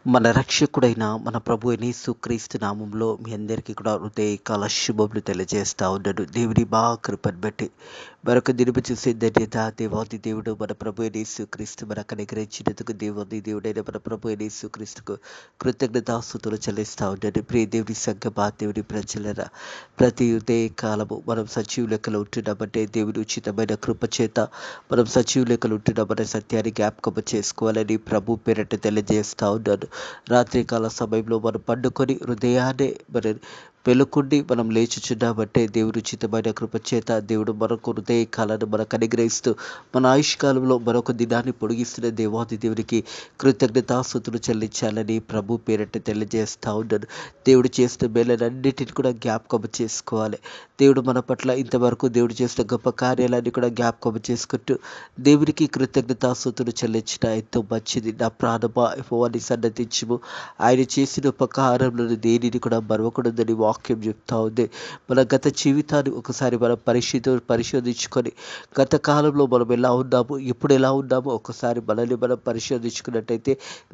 మన రక్షకుడైన మన ప్రభు అయిన యేసుక్రీస్తు నామంలో మీ అందరికీ కూడా హృదయకాల శుభములు తెలియజేస్తా ఉన్నాడు. దేవుని మా కృపను బట్టి మరొక దినము చూసే ధన్యత దేవాది దేవుడు మన ప్రభు అయిన యేసుక్రీస్తు మనకు అనుగ్రహించినందుకు దేవాది దేవుడైన మన ప్రభు అయిన యేసుక్రీస్తుకు కృతజ్ఞతాస్తుతులు చెల్లిస్తా ఉన్నాడు. ప్రియ దేవుని సంగమా, దేవుని ప్రజలరా, ప్రతి ఉదయ కాలము మనం సజీవ లెక్కలు ఉంటున్నామంటే దేవుని ఉచితమైన కృప చేత మనం సజీవ లెక్కలు ఉంటున్నామనే సత్యాన్ని జ్ఞాపకం చేసుకోవాలని ప్రభు పేరట తెలియజేస్తా ఉన్నాను. రాత్రికాల సమయంలో మనం పండుకొని హృదయాన్ని వెలుకుండి మనం లేచుచున్నామంటే దేవుడు ఉచితమైన కృపచేత దేవుడు మరొక హృదయ కాలాన్ని మనకు అనుగ్రహిస్తూ మన ఆయుష్కాలంలో మరొక దినాన్ని పొడిగిస్తున్న దేవాది దేవునికి కృతజ్ఞతాస్తుతులు చెల్లించాలని ప్రభు పేరట తెలియజేస్తూ ఉన్నాను. దేవుడు చేసిన మేలన్నిటిని కూడా జ్ఞాపకం చేసుకోవాలి. దేవుడు మన పట్ల ఇంతవరకు దేవుడు చేసిన గొప్ప కార్యాలన్నీ కూడా జ్ఞాపకం చేసుకుంటూ దేవునికి కృతజ్ఞతాస్తుతులు చెల్లించిన ఎంతో మంచిది. నా ప్రాణమా యెహోవాని సన్నతించుము, ఆయన చేసిన ఉపకారంలో దేనిని కూడా మరవకూడదని వాక్యం చెప్తా ఉంది. మన గత జీవితాన్ని ఒకసారి మనం పరిశోధించుకొని గత కాలంలో మనం ఎలా ఉన్నాము, ఇప్పుడు ఎలా ఉన్నామో ఒకసారి మనల్ని మనం పరిశోధించుకున్నట్టయితే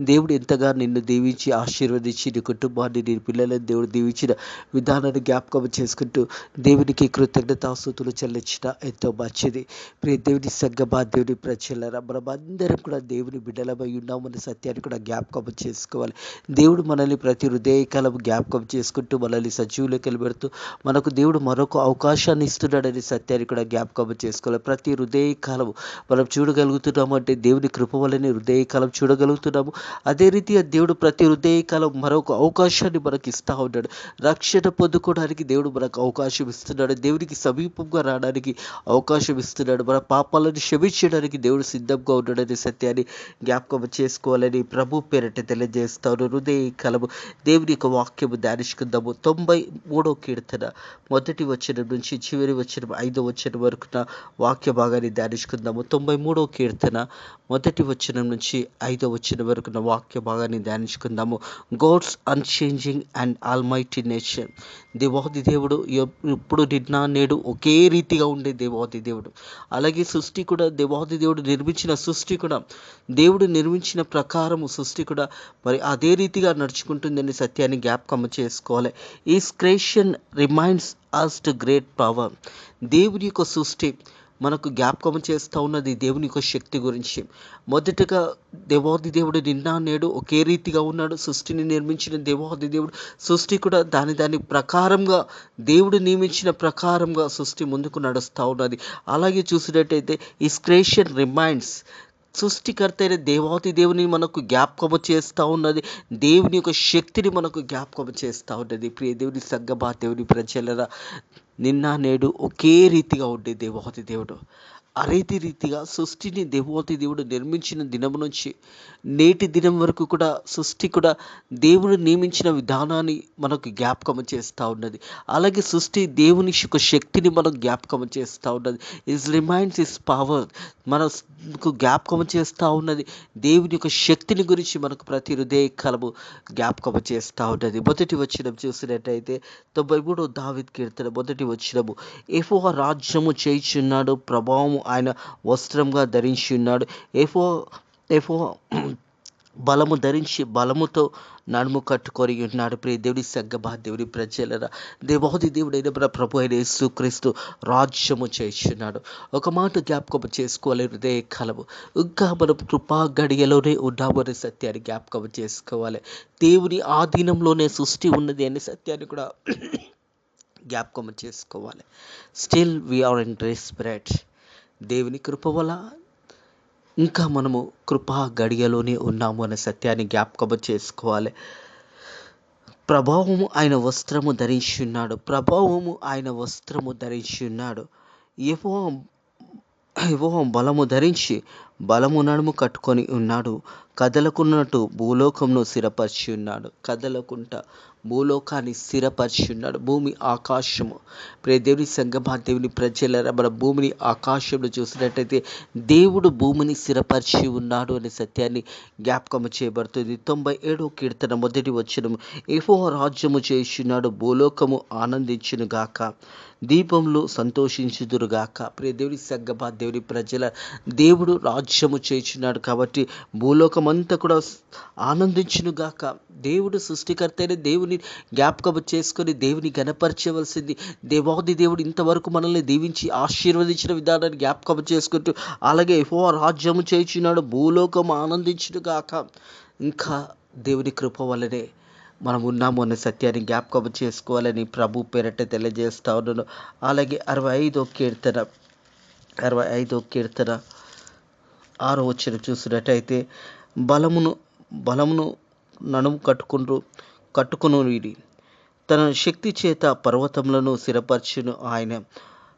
దేవుడు ఎంతగా నిన్ను దీవించి ఆశీర్వదించి నీ కుటుంబాన్ని నీ పిల్లలను దేవుడు దీవించిన విధానాన్ని జ్ఞాపకం చేసుకుంటూ దేవునికి కృతజ్ఞతాస్తుతులు చెల్లించిన ఎంతో మంచిది. ప్రియ దేవుని సంగమా, దేవుని ప్రజలరా, మనం అందరం కూడా దేవుని బిడ్డలమై ఉన్నామన్న సత్యాన్ని కూడా జ్ఞాపకం చేసుకోవాలి. దేవుడు మనల్ని ప్రతి హృదయకాలం జ్ఞాపకం చేసుకుంటూ మనల్ని సజీవులకి పెడుతూ మనకు దేవుడు మరొక అవకాశాన్ని ఇస్తున్నాడనే సత్యాన్ని కూడా జ్ఞాపకం చేసుకోవాలి. ప్రతి హృదయకాలం మనం చూడగలుగుతున్నాము అంటే దేవుని కృప వల్లనే హృదయకాలం చూడగలుగుతున్నాము. అదే రీతిగా దేవుడు ప్రతి హృదయకాలం మరొక అవకాశాన్ని మనకి ఇస్తూ ఉన్నాడు. రక్షణ పొందుకోవడానికి దేవుడు మనకు అవకాశం ఇస్తున్నాడు. దేవునికి సమీపంగా రావడానికి అవకాశం ఇస్తున్నాడు. మన పాపాలను క్షమించడానికి దేవుడు సిద్ధంగా ఉన్నాడనే సత్యాన్ని జ్ఞాపకం చేసుకోవాలని ప్రభు పేరట తెలియజేస్తాను. హృదయకాలము దేవుని యొక్క వాక్యము ధ్యానించుకుందాము. 93వ కీర్తన మొదటి వచనం నుంచి చివరి వచనం 5వ వచనం వరకు వాక్య భాగాన్ని ధ్యానించుకుందాము. 93వ కీర్తన మొదటి వచనం నుంచి 5వ వచనం వరకు వాక్య భాగాన్ని ధ్యానించుకుందాము. God's unchanging and almighty nature. దేవాది దేవుడు ఎప్పుడు నిన్న నేడు ఒకే రీతిగా ఉండే దేవాది దేవుడు. అలాగే సృష్టి కూడా దేవాది దేవుడు నిర్మించిన సృష్టి కూడా దేవుడు నిర్మించిన ప్రకారము సృష్టి కూడా మరి అదే రీతిగా నడుచుకుంటుందని సత్యాన్ని జ్ఞాపకం చేసుకోవాలి. His creation reminds us to great power. దేవుని యొక్క సృష్టి మనకు జ్ఞాపకం చేస్తూ ఉన్నది దేవుని యొక్క శక్తి గురించి. మొదటగా దేవాది దేవుడు నిన్న నేడు ఒకే రీతిగా ఉన్నాడు. సృష్టిని నిర్మించిన దేవాది దేవుడు సృష్టి కూడా దాని ప్రకారంగా దేవుడు నియమించిన ప్రకారంగా సృష్టి ముందుకు నడుస్తూ ఉన్నది. అలాగే చూసినట్టయితే ఈ క్రియేషన్ రిమైండ్స్, సృష్టికర్త అయిన దేవాది దేవుని మనకు జ్ఞాపకము చేస్తూ ఉన్నది. దేవుని యొక్క శక్తిని మనకు జ్ఞాపకం చేస్తూ ఉన్నది. ప్రియ దేవుని సంగమా, దేవుని ప్రజలరా, నిన్న నేడు ఒకే రీతిగా ఉండే దేవాది దేవుడు అదే రీతిగా సృష్టిని దేవాది దేవుడు నిర్మించిన దినం నుంచి నేటి దినం వరకు కూడా సృష్టి కూడా దేవుడు నియమించిన విధానాన్ని మనకు జ్ఞాపకం చేస్తూ ఉన్నది. అలాగే సృష్టి దేవుని యొక్క శక్తిని మనకు జ్ఞాపకం చేస్తూ ఉన్నది. ఇస్ రిమైండ్స్ ఇస్ పవర్, మనకు జ్ఞాపకం చేస్తూ ఉన్నది. దేవుని యొక్క శక్తిని గురించి మనకు ప్రతి హృదయకాలము జ్ఞాపకం చేస్తూ ఉన్నది. మొదటి వచనం చూసినట్టయితే 93వ దావీదు కీర్తన మొదటి వచనము. యెహోవా రాజ్యము చేయుచున్నాడు, ప్రభావము ఆయన వస్త్రంగా ధరించి ఉన్నాడు. యెహోవా బలము ధరించి బలముతో నడుము కట్టుకొని ఉన్నాడు. ప్రియ దేవుని సంగమా, దేవుని ప్రజలరా, దేవాది దేవుడైన మన ప్రభు అయిన యేసుక్రీస్తు రాజ్యము చేయుచున్నాడు. ఒక మాట జ్ఞాపకం చేసుకోవాలి. హృదయకాలము ఇంకా మనం కృపా గడియలోనే ఉన్నామనే సత్యాన్ని జ్ఞాపకం చేసుకోవాలి. దేవుని ఆధీనంలోనే సృష్టి ఉన్నది అనే సత్యాన్ని కూడా జ్ఞాపకం చేసుకోవాలి. Still we are in desperate. దేవుని కృప వల్ల ఇంకా మనము కృపా గడియలోనే ఉన్నాము అనే సత్యాన్ని జ్ఞాపకం చేసుకోవాలి. ప్రభావము ఆయన వస్త్రము ధరించి ఉన్నాడు. ప్రభావము ఆయన వస్త్రము ధరించి ఉన్నాడు. యెహోవా బలము ధరించి బలము నడుము కట్టుకొని ఉన్నాడు. కదలకున్నట్టు భూలోకంను స్థిరపరిచి ఉన్నాడు. కదలకుంటా భూలోకాన్ని స్థిరపరిచి ఉన్నాడు. భూమి ఆకాశము, ప్రియ దేవుని సంగమా, దేవుని ప్రజలరా, మన భూమిని ఆకాశంలో చూసినట్టయితే దేవుడు భూమిని స్థిరపరిచి ఉన్నాడు అనే సత్యాన్ని జ్ఞాపకం చేయబడుతుంది. 97వ కీర్తన మొదటి వచనం. యెహోవా రాజ్యము చేయుచున్నాడు, భూలోకము ఆనందించును గాక, దీపంలో సంతోషించుదురుగాక. ప్రియ దేవుని సంగమా, దేవుని ప్రజల దేవుడు రాజ్యం రాజ్యము చేయుచున్నాడు కాబట్టి భూలోకమంతా కూడా ఆనందించునుగాక. దేవుడు సృష్టికర్త అయిన దేవుని జ్ఞాపకము చేసుకొని దేవుని గణపరచవలసింది. దేవాది దేవుడు ఇంతవరకు మనల్ని దీవించి ఆశీర్వదించిన విధానాన్ని జ్ఞాపకము చేసుకుంటూ అలాగే యెహోవా రాజ్యము చేయుచున్నాడు, భూలోకం ఆనందించునుగాక. ఇంకా దేవుని కృప వల్లనే మనం ఉన్నాము అనే సత్యాన్ని జ్ఞాపకం చేసుకోవాలని ప్రభు పేరట తెలియజేస్తా ఉన్నాను. అలాగే 65వ కీర్తన 6వ వచనం చూసినట్టయితే బలమును నడుము కట్టుకును వీడి తన శక్తి చేత పర్వతములను స్థిరపరచును ఆయన.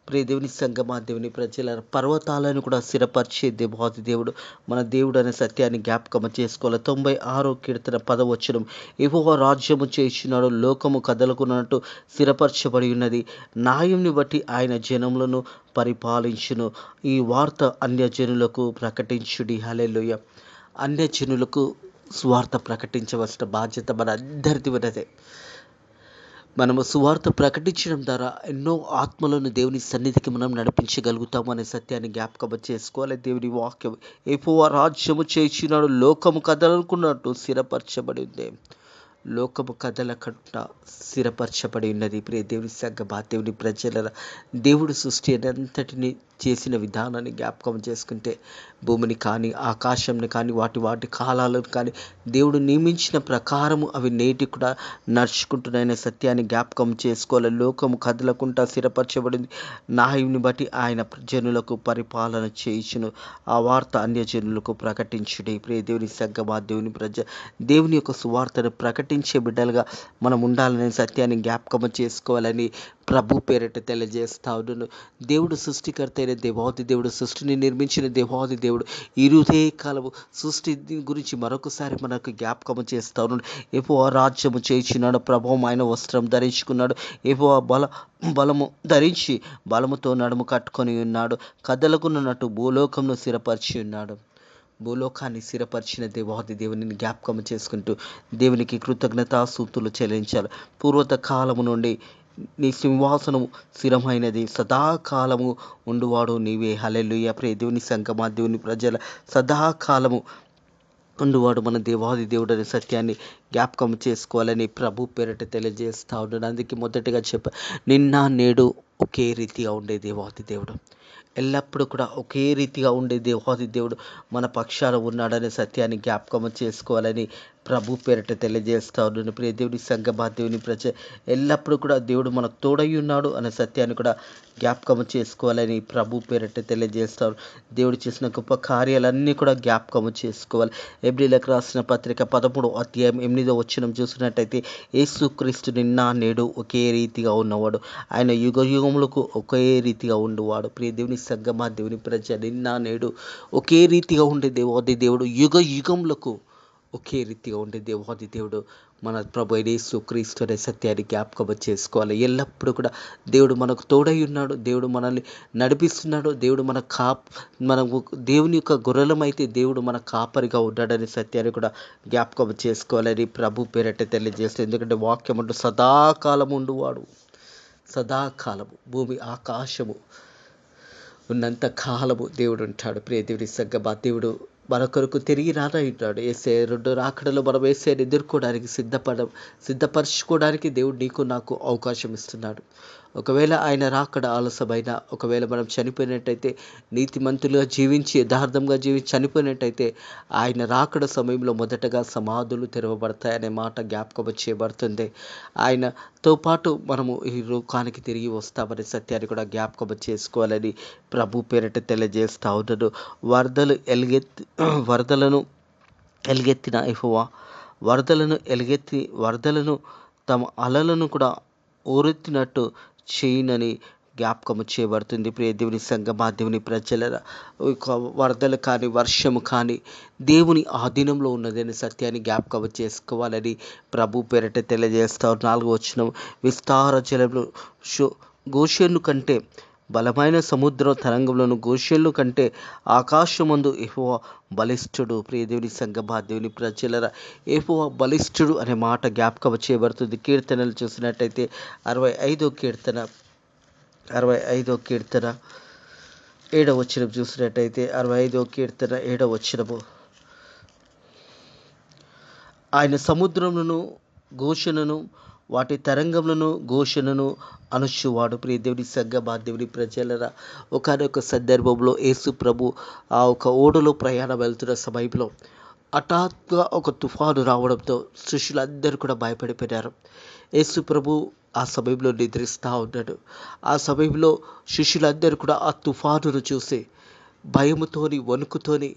ప్రియ దేవుని సంగమా, దేవుని ప్రజల పర్వతాలను కూడా స్థిరపరిచే దేవాది దేవుడు మన దేవుడు అనే సత్యాన్ని జ్ఞాపకం చేసుకోవాలి. 96వ కీర్తన 10వ వచనం, యెహోవా రాజ్యము చేయుచున్నాడు, లోకము కదలకున్నట్టు స్థిరపరచబడి ఉన్నది, న్యాయంని బట్టి ఆయన జనములను పరిపాలించును. ఈ వార్త అన్యజనులకు ప్రకటించుడి. హల్లెలూయా. అన్యజనులకు సువార్త ప్రకటించవలసిన బాధ్యత మన అందరిది ఉన్నదే. మనము సువార్త ప్రకటించడం ద్వారా ఎన్నో ఆత్మలను దేవుని సన్నిధికి మనం నడిపించగలుగుతాము అనే సత్యాన్ని జ్ఞాపకం చేసుకోవాలి. దేవుని వాక్యం యెహోవా రాజ్యము చేయుచున్నాడు, లోకము కదలకున్నట్టు స్థిరపరచబడి ఉంది. లోకము కదలకుండా స్థిరపరచబడి ఉన్నది. ప్రియ దేవుని సంగమా, దేవుని ప్రజల దేవుడు సృష్టి అంతటిని చేసిన విధానాన్ని జ్ఞాపకం చేసుకుంటే భూమిని కానీ ఆకాశంని కానీ వాటి కాలాలను కానీ దేవుడు నియమించిన ప్రకారము అవి నేటి కూడా నడుచుకుంటున్నాయనే సత్యాన్ని జ్ఞాపకం చేసుకోవాలి. లోకము కదలకుండా స్థిరపరచబడింది, న్యాయంని బట్టి ఆయన జనులకు పరిపాలన చేయుచును. ఆ వార్త అన్యజనులకు ప్రకటించుడి. ప్రియ దేవుని సంగమా, దేవుని యొక్క సువార్తను ప్రకటించే బిడ్డలుగా మనం ఉండాలనే సత్యాన్ని జ్ఞాపకం చేసుకోవాలని ప్రభు పేరిట తెలియజేస్తా ఉన్నాను. దేవుడు సృష్టికర్త అయిన దేవాది దేవుడు, సృష్టిని నిర్మించిన దేవాది దేవుడు ఇరుదే కాలము సృష్టి గురించి మరొకసారి మనకు జ్ఞాపకం చేస్తా ఉన్నాడు. యెహోవా రాజ్యము చేయుచున్నాడు, ప్రభావం ఆయన వస్త్రం ధరించుకున్నాడు, యెహోవా బలము ధరించి బలముతో నడుము కట్టుకొని ఉన్నాడు, కదలకున్నట్టు భూలోకంను స్థిరపరిచి ఉన్నాడు. భూలోకాన్ని స్థిరపరిచిన దేవాది దేవుని జ్ఞాపకం చేసుకుంటూ దేవునికి కృతజ్ఞతాస్తుతులు చెల్లించాలి. పూర్వత కాలము నుండి నీ సింహాసనము స్థిరమైనది, సదాకాలము ఉండువాడు నీవే. హల్లెలూయా. ప్రియ దేవుని సంగమా, దేవుని ప్రజల సదాకాలము ఉండువాడు మన దేవాది దేవుడు అనే సత్యాన్ని జ్ఞాపకం చేసుకోవాలని ప్రభు పేరిట తెలియజేస్తా ఉన్నాడు. అందుకే మొదటిగా నిన్న నేడు ఒకే రీతిగా ఉండే దేవాది దేవుడు, ఎల్లప్పుడూ కూడా ఒకే రీతిగా ఉండే దేవాది దేవుడు మన పక్షాన ఉన్నాడనే సత్యాన్ని జ్ఞాపకం చేసుకోవాలని ప్రభు పేరిట తెలియజేస్తా ఉన్నాను. ప్రియ దేవుని సంగమా, దేవుని ప్రజ ఎల్లప్పుడూ కూడా దేవుడు మనకు తోడై ఉన్నాడు అనే సత్యాన్ని కూడా జ్ఞాపకం చేసుకోవాలని ప్రభు పేరిట తెలియజేస్తారు. దేవుడు చేసిన గొప్ప కార్యాలన్నీ కూడా జ్ఞాపకం చేసుకోవాలి. హెబ్రీయులకు రాసిన పత్రిక 13వ అధ్యాయం 8వ వచనం చూసినట్టయితే, యేసుక్రీస్తు నిన్న నేడు ఒకే రీతిగా ఉన్నవాడు, ఆయన యుగ యుగములకు ఒకే రీతిగా ఉండువాడు. ప్రియ దేవుని సంగమా, దేవుని ప్రజ నిన్న నేడు ఒకే రీతిగా ఉండే దేవాది దేవుడు, యుగ యుగములకు ఒకే రీతిగా ఉండే దేవాది దేవుడు మన ప్రభు యేసుక్రీస్తు అనే సత్యాన్ని జ్ఞాపకం చేసుకోవాలి. ఎల్లప్పుడూ కూడా దేవుడు మనకు తోడై ఉన్నాడు, దేవుడు మనల్ని నడిపిస్తున్నాడు, దేవుడు మనము దేవుని యొక్క గొర్రెలమైతే దేవుడు మన కాపరిగా ఉన్నాడనే సత్యాన్ని కూడా జ్ఞాపకం చేసుకోవాలని ప్రభు పేరట తెలియజేస్తుంది. ఎందుకంటే వాక్యం అంటూ సదాకాలం ఉండువాడు, సదాకాలము భూమి ఆకాశము ఉన్నంత కాలము దేవుడు ఉంటాడు. ప్రియ దేవుని సంగమా, దేవుడు మన కొరకు తిరిగి రానయ్యున్నాడు. యేసే రెండో రాకడలో మనం యేసేని ఎదుర్కోవడానికి సిద్ధపరచుకోవడానికి దేవుడు నీకు నాకు అవకాశం ఇస్తున్నాడు. ఒకవేళ ఆయన రాకడ ఆలస్యమైన, ఒకవేళ మనం చనిపోయినట్టయితే, నీతిమంతులుగా జీవించి యథార్థంగా జీవించి చనిపోయినట్టయితే ఆయన రాకడ సమయంలో మొదటగా సమాధులు తెరవబడతాయనే మాట జ్ఞాపకం చేయబడుతుంది. ఆయనతో పాటు మనము ఈ లోకానికి తిరిగి వస్తామనే సత్యాన్ని కూడా జ్ఞాపకం చేసుకోవాలని ప్రభు పేరిట తెలియజేస్తా ఉన్నాను. వరదలను ఎలుగెత్తిన యెహోవా వరదలను తమ అలలను కూడా ఓరెత్తినట్టు చేయునని జ్ఞాపకము చేయబడుతుంది. ప్రియ దేవుని సంగమా, దేవుని ప్రజల వరదలు కానీ వర్షము కానీ దేవుని ఆధీనంలో ఉన్నదని సత్యాన్ని జ్ఞాపకం చేసుకోవాలని ప్రభు పేరిట తెలియజేస్తారు. 4వ వచనం, విస్తార జలములు గోషెను కంటే బలమైన సముద్ర తరంగంలోను, గోషెన్లు కంటే ఆకాశమందు యెహోవా బలిష్ఠుడు. ప్రియ దేవుని సంగమా, దేవుని ప్రజల యెహోవా బలిష్ఠుడు అనే మాట జ్ఞాపకం చేయబడుతుంది. కీర్తనలు చూసినట్టయితే 65వ కీర్తన 7వ వచనం చూసినట్టయితే 65వ కీర్తన 7వ వచనము. ఆయన సముద్రములను ఘోషణను వాటి తరంగములను ఘోషణను అనుచువాడు. ప్రియ దేవుని సంగమా, దేవుని ప్రజలరా, ఒకనొక సందర్భంలో యేసు ప్రభు ఆ ఒక ఓడలో ప్రయాణం వెళ్తున్న సమయంలో హఠాత్తుగా ఒక తుఫాను రావడంతో శిష్యులందరూ కూడా భయపడిపోయారు. యేసు ప్రభు ఆ సమయంలో నిద్రిస్తూ ఉన్నాడు. ఆ సమయంలో శిష్యులందరూ కూడా ఆ తుఫానును చూసి భయముతోని వణుకుతోని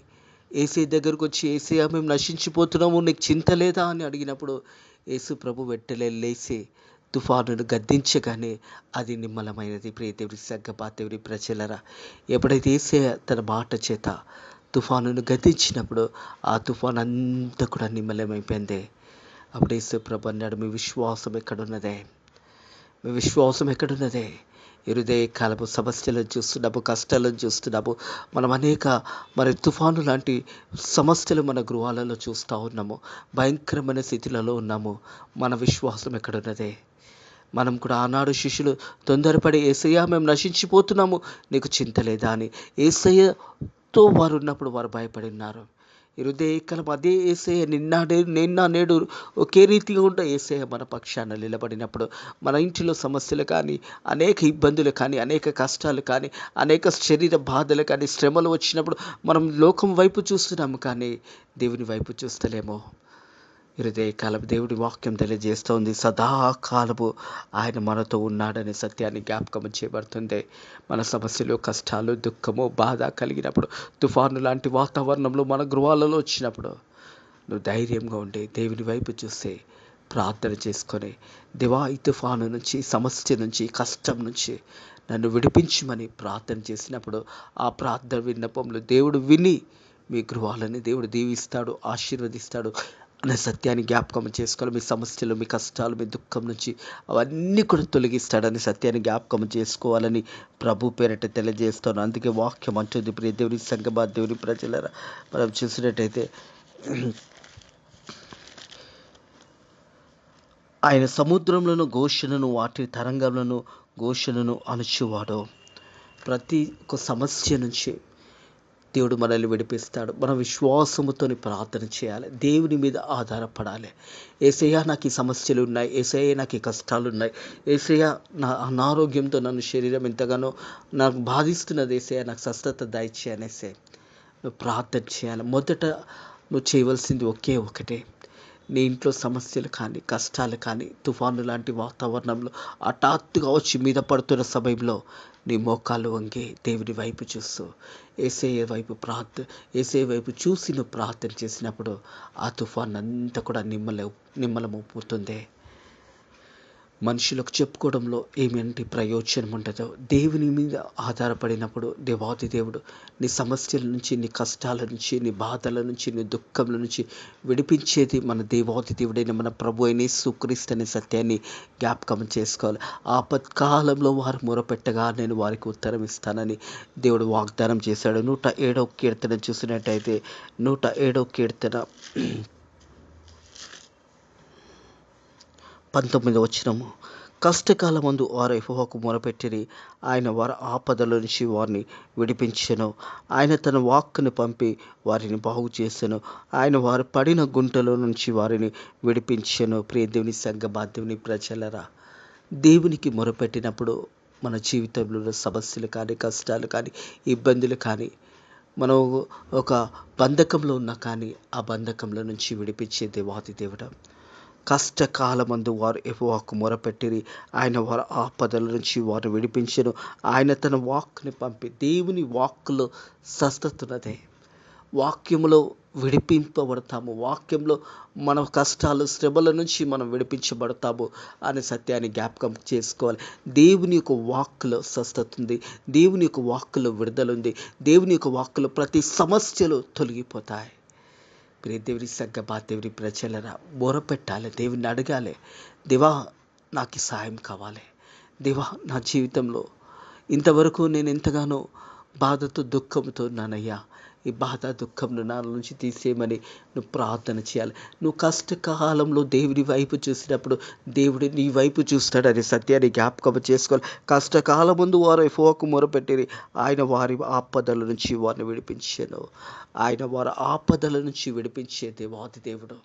ఏసై దగ్గరకు వచ్చి, ఏసయ్యా మేము నశించిపోతున్నాము, నీకు చింత లేదా అని అడిగినప్పుడు యేసు ప్రభు వెంటనే లేచి తుఫానును గద్దించగానే అది నిమ్మలమైనది. ప్రియ దేవుని సంగమా, దేవుని ప్రజలరా, ఎప్పుడైతే ఏసయ్య తన మాట చేత తుఫానును గద్దించినప్పుడు ఆ తుఫాను అంతా కూడా నిమ్మలమైపోయింది. అప్పుడు యేసు ప్రభు అన్నాడు, మీ విశ్వాసం ఎక్కడున్నదే, మీ విశ్వాసం ఎక్కడున్నదే. ఈ హృదయకాలపు సమస్యలను చూస్తున్నాము, కష్టాలను చూస్తున్నాము. మనం అనేక తుఫాను లాంటి సమస్యలు మన గృహాలలో చూస్తూ ఉన్నాము. భయంకరమైన స్థితిలలో ఉన్నాము. మన విశ్వాసం ఎక్కడున్నదే. మనం కూడా ఆనాడు శిష్యులు తొందరపడి, ఏసయ్యా మేము నశించిపోతున్నాము, నీకు చింత లేదా అని ఏసయ్యతో వారు ఉన్నప్పుడు వారు భయపడి ఉన్నారు. ఈ హృదయకాలం అదే ఏసయ్య నిన్న నేడు ఒకే రీతిగా ఉండే ఏసయ్య మన పక్షాన నిలబడినప్పుడు మన ఇంటిలో సమస్యలు కానీ, అనేక ఇబ్బందులు కానీ, అనేక కష్టాలు కానీ, అనేక శరీర బాధలు కానీ, శ్రమలు వచ్చినప్పుడు మనం లోకం వైపు చూస్తున్నాము కానీ దేవుని వైపు చూస్తలేమో. హృదయకాలపు దేవుడి వాక్యం తెలియజేస్తోంది, సదాకాలము ఆయన మనతో ఉన్నాడనే సత్యాన్ని జ్ఞాపకం చేయబడుతుంది. మన సమస్యలు, కష్టాలు, దుఃఖము, బాధ కలిగినప్పుడు, తుఫాను లాంటి వాతావరణంలో మన గృహాలలో వచ్చినప్పుడు నువ్వు ధైర్యంగా ఉండి దేవుని వైపు చూస్తే ప్రార్థన చేసుకొని, దేవా ఈ తుఫాను నుంచి, సమస్య నుంచి, కష్టం నుంచి నన్ను విడిపించమని ప్రార్థన చేసినప్పుడు ఆ ప్రార్థన విన్నపంలో దేవుడు విని మీ గృహాలని దేవుడు దీవిస్తాడు, ఆశీర్వదిస్తాడు అనే సత్యాన్ని జ్ఞాపకం చేసుకోవాలి. మీ సమస్యలు, మీ కష్టాలు, మీ దుఃఖం నుంచి అవన్నీ కూడా తొలగిస్తాడని సత్యాన్ని జ్ఞాపకం చేసుకోవాలని ప్రభు పేరిట తెలియజేస్తాను. అందుకే వాక్యం అంటుంది, ప్రియ దేవుని సంగమా, దేవుని ప్రజలరా, మనం చూసినట్టయితే ఆయన సముద్రములను ఘోషణను వాటి తరంగములను ఘోషణను అణుచువాడు. ప్రతి ఒక్క సమస్య నుంచి దేవుడు మనల్ని విడిపిస్తాడు. మన విశ్వాసముతోని ప్రార్థన చేయాలి, దేవుని మీద ఆధారపడాలి. యేసయ్యా నాకు ఈ సమస్యలు ఉన్నాయి, యేసయ్యా నాకు ఈ కష్టాలు ఉన్నాయి, యేసయ్యా నా అనారోగ్యంతో నన్ను శరీరం ఎంతగానో నాకు బాధిస్తున్నది, యేసయ్యా నాకు స్వస్థత దయచేయి అనేసి నువ్వు ప్రార్థన చేయాలి. మొదట నువ్వు చేయవలసింది ఒకే ఒకటే, నీ ఇంట్లో సమస్యలు కానీ, కష్టాలు కానీ, తుఫాను లాంటి వాతావరణంలో హఠాత్తుగా వచ్చి మీద పడుతున్న సమయంలో నీ మోకాళ్ళు వంగి దేవుని వైపు చూస్తూ యేసయ్య వైపు చూసి నువ్వు ప్రార్థన చేసినప్పుడు ఆ తుఫాన్ అంతా కూడా నిమ్మలమవుతుంది. మనుషులకు చెప్పుకోవడంలో ఏమిటి ప్రయోజనం ఉండదో, దేవుని మీద ఆధారపడినప్పుడు దేవాది దేవుడు నీ సమస్యల నుంచి, నీ కష్టాల నుంచి, నీ బాధల నుంచి, నీ దుఃఖంల నుంచి విడిపించేది మన దేవాది దేవుడైన మన ప్రభు అయిన యేసుక్రీస్తు అనే సత్యాన్ని జ్ఞాపకం చేసుకోవాలి. ఆపత్కాలంలో వారు మొరపెట్టగా నేను వారికి ఉత్తరం ఇస్తానని దేవుడు వాగ్దానం చేశాడు. 107వ కీర్తన చూసినట్టయితే 107వ కీర్తన 19వ వచనము. కష్టకాలమందు వారు యెహోవాకు మొరపెట్టిరి, ఆయన వారి ఆపదల నుంచి వారిని విడిపించెను. ఆయన తన వాక్కుని పంపి వారిని బాగు చేసెను. ఆయన వారు పడిన గుంటలో నుంచి వారిని విడిపించెను. ప్రియ దేవుని సంగమా, దేవుని ప్రజలరా, దేవునికి మొరపెట్టినప్పుడు మన జీవితంలో సమస్యలు కానీ, కష్టాలు కానీ, ఇబ్బందులు కానీ, మనం ఒక బంధకంలో ఉన్నా కానీ ఆ బంధకంలో నుంచి విడిపించే దేవాది దేవుడు. కష్టకాలమందు వారు యెహోవాకు మొరపెట్టిరి, ఆయన వారి ఆపదల నుంచి వారు విడిపించెను. ఆయన తన వాక్కుని పంపి, దేవుని వాక్కులో స్వస్థత ఉన్నదే. వాక్యములో విడిపింపబడతాము, వాక్యంలో మన కష్టాలు, శ్రమల నుంచి మనం విడిపించబడతాము అనే సత్యాన్ని జ్ఞాపకం చేసుకోవాలి. దేవుని యొక్క వాక్కులో స్వస్థత ఉంది, దేవుని యొక్క వాక్కులో విడుదల ఉంది, దేవుని యొక్క వాక్కులో ప్రతి సమస్యలు తొలగిపోతాయి. ప్రియ దేవుని సంగమా, దేవుని ప్రజలరా, మొరపెట్టాలి, దేవుని అడగాలి, దేవా నాకు సహాయం కావాలి, దేవా నా జీవితంలో ఇంతవరకు నేను ఎంతగానో బాధతో, దుఃఖంతో ఉన్నానయ్యా, ఈ బాధ దుఃఖంను నా నుంచి తీసేయమని నువ్వు ప్రార్థన చేయాలి. నువ్వు కష్టకాలంలో దేవుని వైపు చూసినప్పుడు దేవుడు నీ వైపు చూస్తాడని సత్యాన్ని జ్ఞాపకం చేసుకోవాలి. కష్టకాలం ముందు వారు యెహోవాకు మొరపెట్టిరి, ఆయన వారి ఆపదల నుంచి వారిని విడిపించెను. ఆయన వారి ఆపదల నుంచి విడిపించే దేవాది దేవుడు,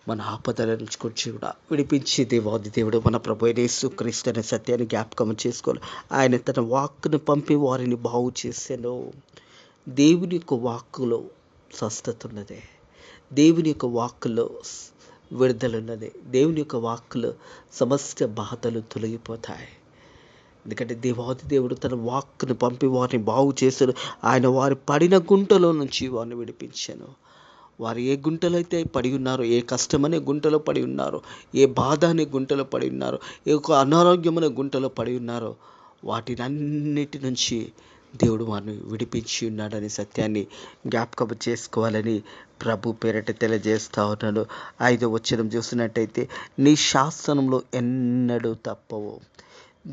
మన ఆపదల నుంచి కూడా విడిపించే దేవాది దేవుడు మన ప్రభు అయిన యేసుక్రీస్తు అనే సత్యాన్ని జ్ఞాపకం చేసుకోవాలి. ఆయన తన వాక్కును పంపి వారిని బాగు చేశాను. దేవుని యొక్క వాక్కులో స్వస్థత ఉన్నది. దేవుని యొక్క వాక్కులో విడుదల ఉన్నది. దేవుని యొక్క వాక్కులో సమస్త బాధలు తొలగిపోతాయి. ఎందుకంటే దేవాది దేవుడు తన వాక్కును పంపి వారిని బాగు చేశాడు. ఆయన వారి పడిన గుంటలో నుంచి వారిని విడిపించాను. వారు ఏ గుంటలో అయితే పడి ఉన్నారో, ఏ కష్టమనే గుంటలో పడి ఉన్నారో, ఏ బాధ అనే గుంటలో పడి ఉన్నారో, ఏ ఒక అనారోగ్యం అనే గుంటలో పడి ఉన్నారో, వాటినన్నిటి నుంచి దేవుడు వారిని విడిపించి ఉన్నాడనే సత్యాన్ని జ్ఞాపకం చేసుకోవాలని ప్రభు పేరట తెలియజేస్తా ఉన్నాను. 5వ వచనం చూసినట్టయితే, నీ శాసనంలో ఎన్నడూ తప్పవు.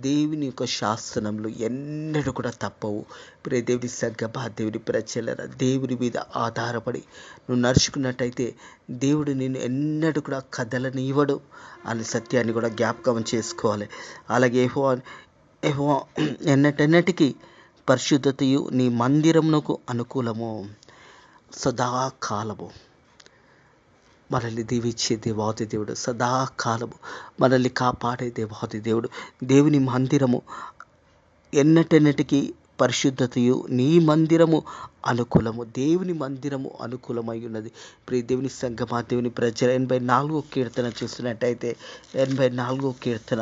దేవుని యొక్క శాసనంలో ఎన్నడూ కూడా తప్పవు. ప్రియ దేవుని సంగమా, దేవుని ప్రజలరా, దేవుని మీద ఆధారపడి నువ్వు నడుచుకున్నట్టయితే దేవుడు నిన్ను ఎన్నడూ కూడా కదలనివ్వడు అనే సత్యాన్ని కూడా జ్ఞాపకం చేసుకోవాలి. అలాగే యెహోవా ఎన్నటెన్నటికీ పరిశుద్ధతయు నీ మందిరమునకు అనుకూలము. సదాకాలము మనల్ని దీవించే దేవాది దేవుడు, సదాకాలము మనల్ని కాపాడే దేవాది దేవుడు. దేవుని మందిరము ఎన్నటెన్నటికీ పరిశుద్ధతయు నీ మందిరము అనుకూలము. దేవుని మందిరము అనుకూలమై ఉన్నది. ప్రియ దేవుని సంగమా, దేవుని ప్రజల 84వ కీర్తన చూసినట్టయితే, 84వ కీర్తన,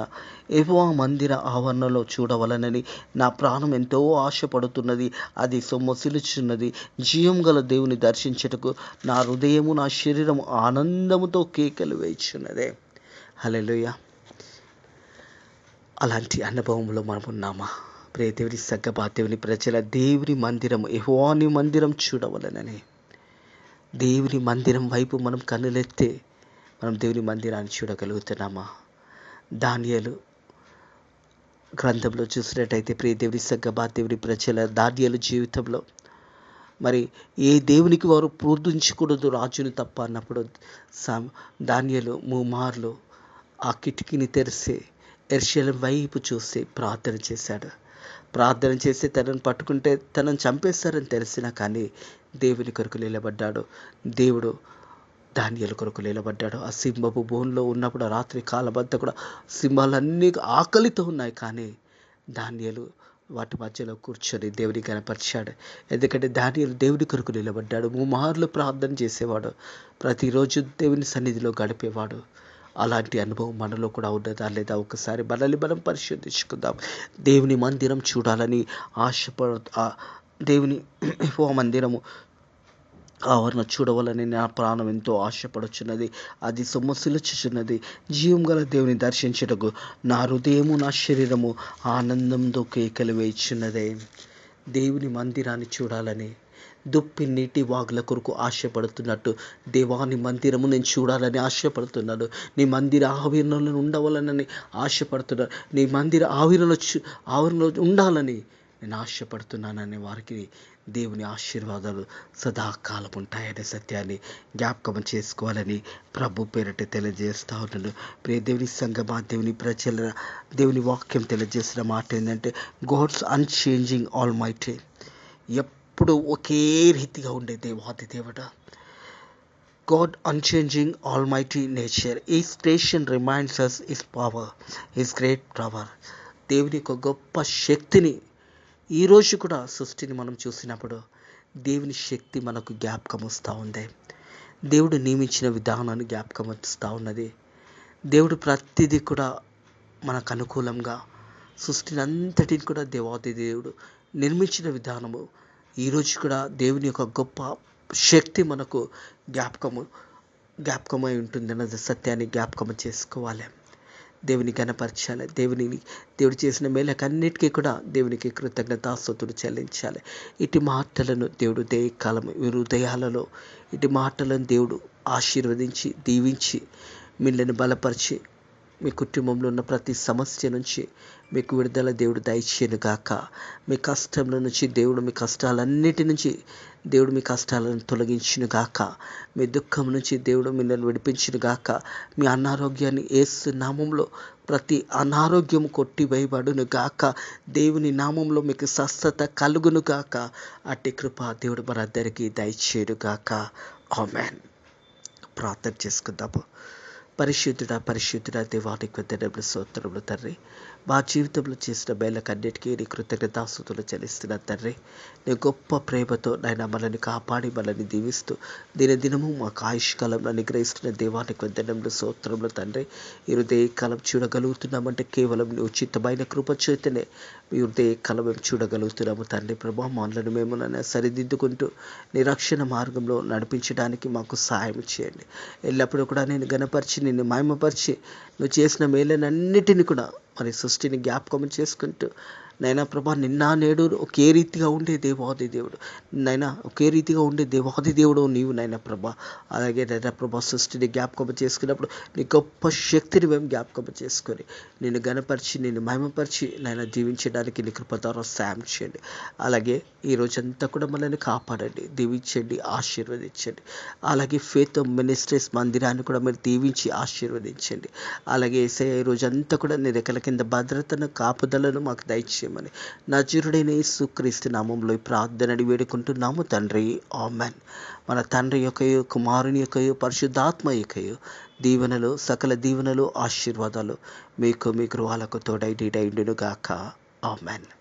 యెహోవా మందిర ఆవరణలో చూడవలనని నా ప్రాణం ఎంతో ఆశపడుతున్నది. అది సొమ్మసిలుచున్నది. జీవం గల దేవుని దర్శించుటకు నా హృదయము నా శరీరము ఆనందముతో కేకలు వేయుచున్నదే. హల్లెలూయా. అలాంటి అనుభవంలో మనం ఉన్నామా? ప్రియ దేవుని సంగమా, దేవుని ప్రజల, దేవుని మందిరం, యెహోవాని మందిరం చూడవలనని, దేవుని మందిరం వైపు మనం కన్నులెత్తే మనం దేవుని మందిరాన్ని చూడగలుగుతున్నామా? దానియేలు గ్రంథంలో చూసినట్టయితే, ప్రియ దేవుని సంగమా, దేవుని ప్రజల, దానియేలు జీవితంలో మరి ఏ దేవునికి వారు పూజించకూడదు రాజుని తప్ప అన్నప్పుడు దానియేలు ముమ్మార్లు ఆ కిటికీని తెరిసి యెరూషలేము వైపు చూసి ప్రార్థన చేశాడు. ప్రార్థన చేసి తనను పట్టుకుంటే తనను చంపేస్తారని తెలిసినా కానీ దేవుని కొరకు నిలబడ్డాడు. దేవుడు దానియేలు కొరకు నిలబడ్డాడు. ఆ సింహపు బోన్లో ఉన్నప్పుడు ఆ రాత్రి కాలమంతా కూడా సింహాలన్నీ ఆకలితో ఉన్నాయి, కానీ దానియేలు వాటి మధ్యలో కూర్చొని దేవుని కనపరిచాడు. ఎందుకంటే దానియేలు దేవుని కొరకు నిలబడ్డాడు. ముమ్మార్లు ప్రార్థన చేసేవాడు. ప్రతిరోజు దేవుని సన్నిధిలో గడిపేవాడు. అలాంటి అనుభవం మనలో కూడా ఉన్నదా లేదా? ఒకసారి మనల్ని మనం పరిశోధించుకుందాం. దేవుని మందిరం చూడాలని దేవుని యెహోవా మందిరము ఆవరణ చూడవాలని నా ప్రాణం ఎంతో ఆశపడుచున్నది. అది సొమ్మసిలుచుచున్నది. జీవం గల దేవుని దర్శించుటకు నా హృదయము నా శరీరము ఆనందంతో కేకలు వేయుచున్నదే. దేవుని మందిరాన్ని చూడాలని దుప్పి నీటి వాగుల కొరకు ఆశపడుతున్నట్టు దేవాని మందిరము నేను చూడాలని ఆశపడుతున్నాను. నీ మందిర ఆవరణలో ఉండవాలని ఆశపడుతున్నాను. నీ మందిర ఆవరణలో ఉండాలని నేను ఆశపడుతున్నానని వారికి దేవుని ఆశీర్వాదాలు సదాకాలం ఉంటాయనే సత్యాన్ని జ్ఞాపకం చేసుకోవాలని ప్రభు పేరట తెలియజేస్తూ ఉన్నాను. ప్రియ దేవుని సంగమా, దేవుని ప్రజల, దేవుని వాక్యం తెలియజేసిన మాట ఏంటంటే, గాడ్స్ అన్చేంజింగ్ ఆల్మైటీ. ఎప్పుడు ఒకే రీతిగా ఉండే దేవాది దేవుడు. God unchanging almighty nature. His creation reminds us His power, His great power. దేవుని యొక్క గొప్ప శక్తిని ఈరోజు కూడా సృష్టిని మనం చూసినప్పుడు దేవుని శక్తి మనకు జ్ఞాపకం వస్తూ ఉంది. దేవుడు నియమించిన విధానాన్ని జ్ఞాపకం వస్తూ ఉన్నది. దేవుడు ప్రతిదీ కూడా మనకు అనుకూలంగా సృష్టిని అంతటిని కూడా దేవాది దేవుడు నిర్మించిన విధానము ఈరోజు కూడా దేవుని యొక్క గొప్ప శక్తి మనకు జ్ఞాపకమై ఉంటుందన్న సత్యాన్ని జ్ఞాపకం చేసుకోవాలి. దేవుని కనపరచాలి. దేవుడు చేసిన మేలకన్నిటికీ కూడా దేవునికి కృతజ్ఞతాస్తుతులు చెల్లించాలి. ఇటు మాటలను దేవుడు కాలం హృదయాలలో ఇటు మాటలను దేవుడు ఆశీర్వదించి దీవించి మిమ్మల్ని బలపరిచి మీ కుటుంబంలో ఉన్న ప్రతి సమస్య నుంచి మీకు విడుదల దేవుడు దయచేయను గాక. మీ కష్టంలో నుంచి దేవుడు మీ కష్టాలన్నిటి నుంచి దేవుడు మీ కష్టాలను తొలగించును గాక. మీ దుఃఖం నుంచి దేవుడు మిమ్మల్ని విడిపించును గాక. మీ అనారోగ్యాన్ని యేసు నామంలో ప్రతి అనారోగ్యం కొట్టివేయబడును గాక. దేవుని నామంలో మీకు స్వస్థత కలుగును గాక. అట్టి కృప దేవుడు మనందరికీ దయచేయును గాక. ఆమేన్. ప్రార్థన చేసుకుందాము. పరిశుద్ధుడా దేవానికి వందనములు, స్తోత్రములు తండ్రి. మా జీవితంలో చేసిన మేళ్ళకన్నిటికీ నీ కృతజ్ఞతాస్తుతులు చెల్లిస్తున్నాను తండ్రి. నీ గొప్ప ప్రేమతో నాయన మనల్ని కాపాడి మనల్ని దీవిస్తూ దినదినము మాకు ఆయుష్కాలంలో అనుగ్రహిస్తున్న దేవానికి వందనములు, స్తోత్రములు తండ్రి. ఈ హృదయకాలం చూడగలుగుతున్నామంటే కేవలం నీ ఉచితమైన కృప చేతనే మీ హృదయకాలం మేము చూడగలుగుతున్నాము తండ్రి. ప్రభా, మనల్ని మేము సరిదిద్దుకుంటూ నీ రక్షణ మార్గంలో నడిపించడానికి మాకు సహాయం చేయండి. ఎల్లప్పుడూ కూడా నేను గణపరిచి నిన్ను మహిమపరిచి నువ్వు చేసిన మేలనన్నిటిని కూడా మరి సృష్టిని జ్ఞాపకం చేసుకుంటూ నైనా ప్రభా, నిన్న నేడు ఒకే రీతిగా ఉండే దేవాది దేవుడు నైనా ఒకే రీతిగా ఉండే దేవాది దేవుడు నీవు నైనా ప్రభా. అలాగే నైనా ప్రభా, సృష్టిని జ్ఞాపకం చేసుకున్నప్పుడు నీ గొప్ప శక్తిని మేము జ్ఞాపకం చేసుకొని నిన్ను గణపరిచి నిన్ను మహిమపరిచి నైనా జీవించడానికి నీ కృప ద్వారా సాయం చేయండి. అలాగే ఈ రోజంతా కూడా మనల్ని కాపాడండి, దీవించండి, ఆశీర్వదించండి. అలాగే ఫేత్ మినిస్ట్రీస్ మందిరాన్ని కూడా మీరు దీవించి ఆశీర్వదించండి. అలాగే యేసయ్య ఈ రోజంతా కూడా నీ రెక్కల కింద భద్రతను కాపుదలను మాకు దయచేయమని నజరుడైన యేసుక్రీస్తు నామంలో ఈ ప్రార్థనని వేడుకుంటున్నాము తండ్రి. ఆమేన్. మన తండ్రి యొక్కయు కుమారుని యొక్కయు పరిశుద్ధాత్మ యొక్కయు దీవెనలు సకల దీవెనలు ఆశీర్వాదాలు మీకు మీ గృహాలకు తోడై నీడైండును గాక. ఆమేన్.